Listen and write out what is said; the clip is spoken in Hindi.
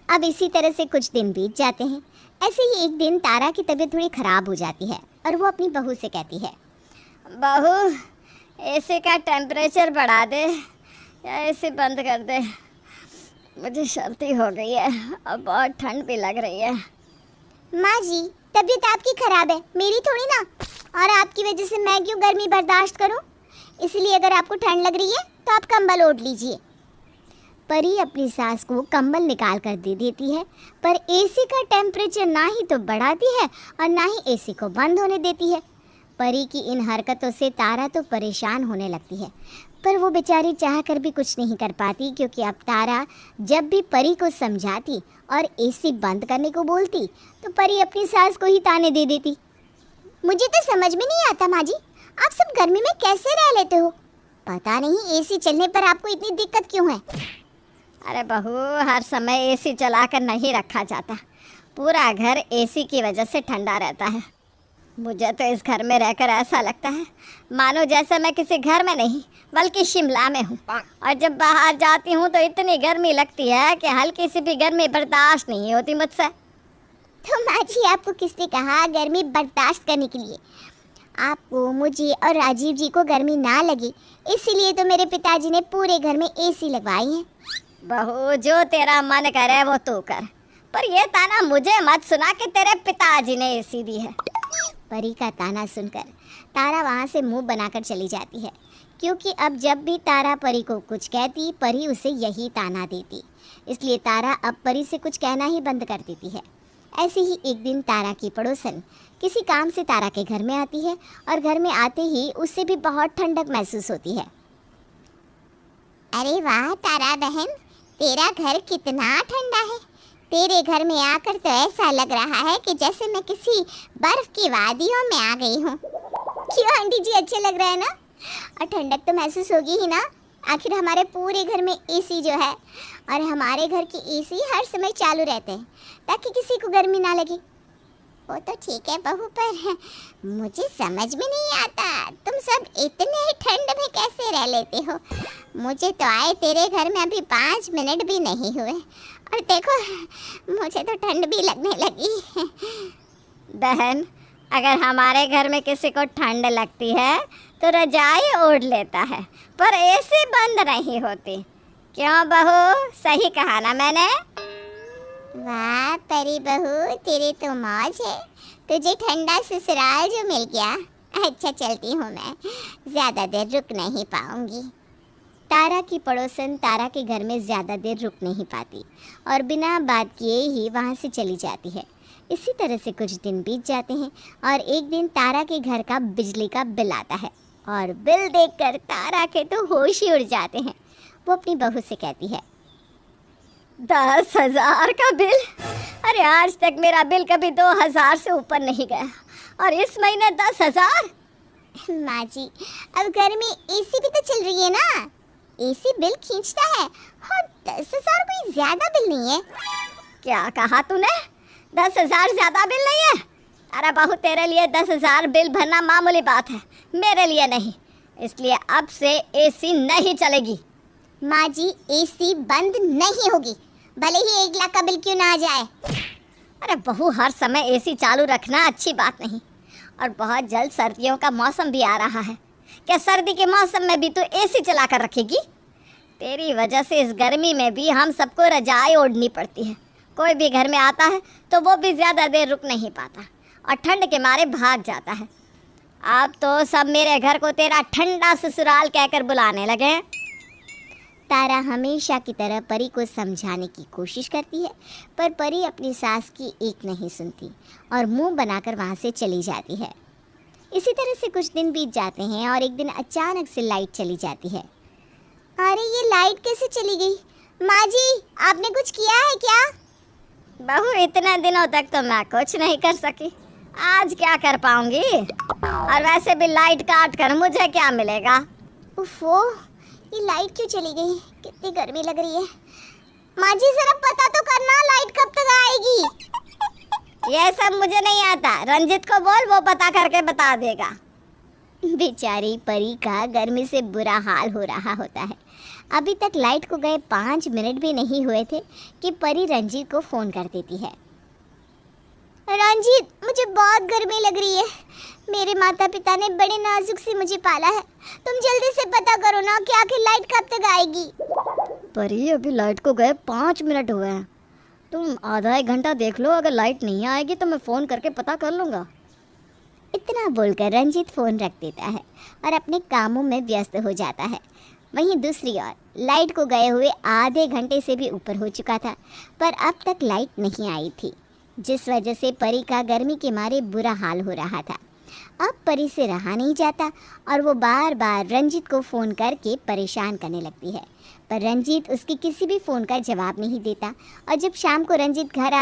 अब इसी तरह से कुछ दिन बीत जाते हैं। ऐसे ही एक दिन तारा की तबीयत थोड़ी ख़राब हो जाती है और वो अपनी बहू से कहती है, बहू एसी का टेम्परेचर बढ़ा दे या एसी बंद कर दे, मुझे सर्दी हो गई है और बहुत ठंड भी लग रही है। माँ जी, तबीयत आपकी ख़राब है, मेरी थोड़ी ना, और आपकी वजह से मैं क्यों गर्मी बर्दाश्त करूं? इसलिए अगर आपको ठंड लग रही है तो आप कंबल ओढ़ लीजिए। परी अपनी सास को कंबल निकाल कर दे देती है, पर एसी का टेम्परेचर ना ही तो बढ़ाती है और ना ही एसी को बंद होने देती है। परी की इन हरकतों से तारा तो परेशान होने लगती है, पर वो बेचारी चाह कर भी कुछ नहीं कर पाती, क्योंकि अब तारा जब भी परी को समझाती और एसी बंद करने को बोलती तो परी अपनी सास को ही ताने दे देती। मुझे तो समझ में नहीं आता माँ जी, आप सब गर्मी में कैसे रह लेते हो? पता नहीं एसी चलने पर आपको इतनी दिक्कत क्यों है? अरे बहू, हर समय एसी चलाकर नहीं रखा जाता, पूरा घर एसी की वजह से ठंडा रहता है। मुझे तो इस घर में रहकर ऐसा लगता है मानो जैसे मैं किसी घर में नहीं बल्कि शिमला में हूँ। और जब बाहर जाती हूँ तो इतनी गर्मी लगती है कि हल्की सी भी गर्मी बर्दाश्त नहीं होती मुझसे। तो माँ जी, आपको किसने कहा गर्मी बर्दाश्त करने के लिए? आपको, मुझे और राजीव जी को गर्मी ना लगे, इसीलिए तो मेरे पिताजी ने पूरे घर में एसी लगवाई है। बहू, जो तेरा मन करे वो तू कर, पर ये ताना मुझे मत सुना कि तेरे पिताजी ने एसी दी है। परी का ताना सुनकर तारा वहाँ से मुंह बनाकर चली जाती है, क्योंकि अब जब भी तारा परी को कुछ कहती, परी उसे यही ताना देती। इसलिए तारा अब परी से कुछ कहना ही बंद कर देती है। ऐसे ही एक दिन तारा की पड़ोसन किसी काम से तारा के घर में आती है और घर में आते ही उससे भी बहुत ठंडक महसूस होती है। अरे वाह तारा बहन, तेरा घर कितना ठंडा है। तेरे घर में आकर तो ऐसा लग रहा है कि जैसे मैं किसी बर्फ की वादियों में आ गई हूँ। क्यों आंटी जी, अच्छे लग रहा है ना? और ठंडक तो महसूस होगी ही ना, आखिर हमारे पूरे घर में एसी जो है, और हमारे घर की एसी हर समय चालू रहते हैं ताकि किसी को गर्मी ना लगे। वो तो ठीक है बहू, पर मुझे समझ में नहीं आता तुम सब इतने ठंड में कैसे रह लेते हो। मुझे तो आए तेरे घर में अभी 5 मिनट भी नहीं हुए और देखो मुझे तो ठंड भी लगने लगी। बहन, अगर हमारे घर में किसी को ठंड लगती है तो रजाई ओढ़ लेता है, पर एसी बंद नहीं होती। क्यों बहू, सही कहा ना मैंने? वाह परी बहू, तेरे तो मौज है, तुझे ठंडा ससुराल जो मिल गया। अच्छा चलती हूँ मैं, ज़्यादा देर रुक नहीं पाऊँगी। तारा की पड़ोसन तारा के घर में ज़्यादा देर रुक नहीं पाती और बिना बात किए ही वहाँ से चली जाती है। इसी तरह से कुछ दिन बीत जाते हैं और एक दिन तारा के घर का बिजली का बिल आता है और बिल देखकर तारा के तो होश ही उड़ जाते हैं। वो अपनी बहू से कहती है, 10,000 का बिल? अरे आज तक मेरा बिल कभी 2,000 से ऊपर नहीं गया और इस महीने 10,000? माँ जी, अब घर में एसी भी तो चल रही है ना, एसी बिल खींचता है और 10,000 कोई ज़्यादा बिल नहीं है। क्या कहा तूने? 10,000 ज़्यादा बिल नहीं है? अरे बहू, तेरे लिए 10,000 बिल भरना मामूली बात है, मेरे लिए नहीं। इसलिए अब से एसी नहीं चलेगी। माँ जी, एसी बंद नहीं होगी, भले ही 1 लाख का बिल क्यों ना आ जाए। अरे बहू, हर समय एसी चालू रखना अच्छी बात नहीं, और बहुत जल्द सर्दियों का मौसम भी आ रहा है। क्या सर्दी के मौसम में भी तो एसी चला कर रखेगी? तेरी वजह से इस गर्मी में भी हम सबको रजाई ओढ़नी पड़ती है। कोई भी घर में आता है तो वो भी ज़्यादा देर रुक नहीं पाता और ठंड के मारे भाग जाता है। अब तो सब मेरे घर को तेरा ठंडा ससुराल कहकर बुलाने लगे। तारा हमेशा की तरह परी को समझाने की कोशिश करती है, पर परी अपनी सास की एक नहीं सुनती और मुंह बनाकर वहाँ से चली जाती है। इसी तरह से कुछ दिन बीत जाते हैं और एक दिन अचानक से लाइट चली जाती है। अरे ये लाइट कैसे चली गई? माँ जी, आपने कुछ किया है क्या? बहू, इतने दिनों तक तो मैं कुछ नहीं कर सकी, आज क्या कर पाऊंगी? और वैसे भी लाइट काट कर मुझे क्या मिलेगा? उफ़ो, ये लाइट क्यों चली गई? कितनी गर्मी लग रही है। माँ जी, जरा पता तो करना लाइट कब तक आएगी? ये सब मुझे नहीं आता, रंजित को बोल, वो पता करके बता देगा। बेचारी परी का गर्मी से बुरा हाल हो रहा होता है। अभी तक लाइट को गए 5 मिनट भी नहीं हुए थे कि परी रंजीत को फ़ोन कर देती है। रंजीत, मुझे बहुत गर्मी लग रही है। मेरे माता पिता ने बड़े नाजुक से मुझे पाला है। तुम जल्दी से पता करो ना कि आखिर लाइट कब तक आएगी। परी, अभी लाइट को गए 5 मिनट हुए हैं। तुम आधा एक घंटा देख लो, अगर लाइट नहीं आएगी तो मैं फ़ोन करके पता कर लूँगा। इतना बोलकर रंजीत फ़ोन रख देता है और अपने कामों में व्यस्त हो जाता है। वहीं दूसरी ओर लाइट को गए हुए आधे घंटे से भी ऊपर हो चुका था, पर अब तक लाइट नहीं आई थी, जिस वजह से परी का गर्मी के मारे बुरा हाल हो रहा था। अब परी से रहा नहीं जाता और वो बार बार रंजीत को फ़ोन करके परेशान करने लगती है, पर रंजीत उसकी किसी भी फ़ोन का जवाब नहीं देता। और जब शाम को रंजीत घर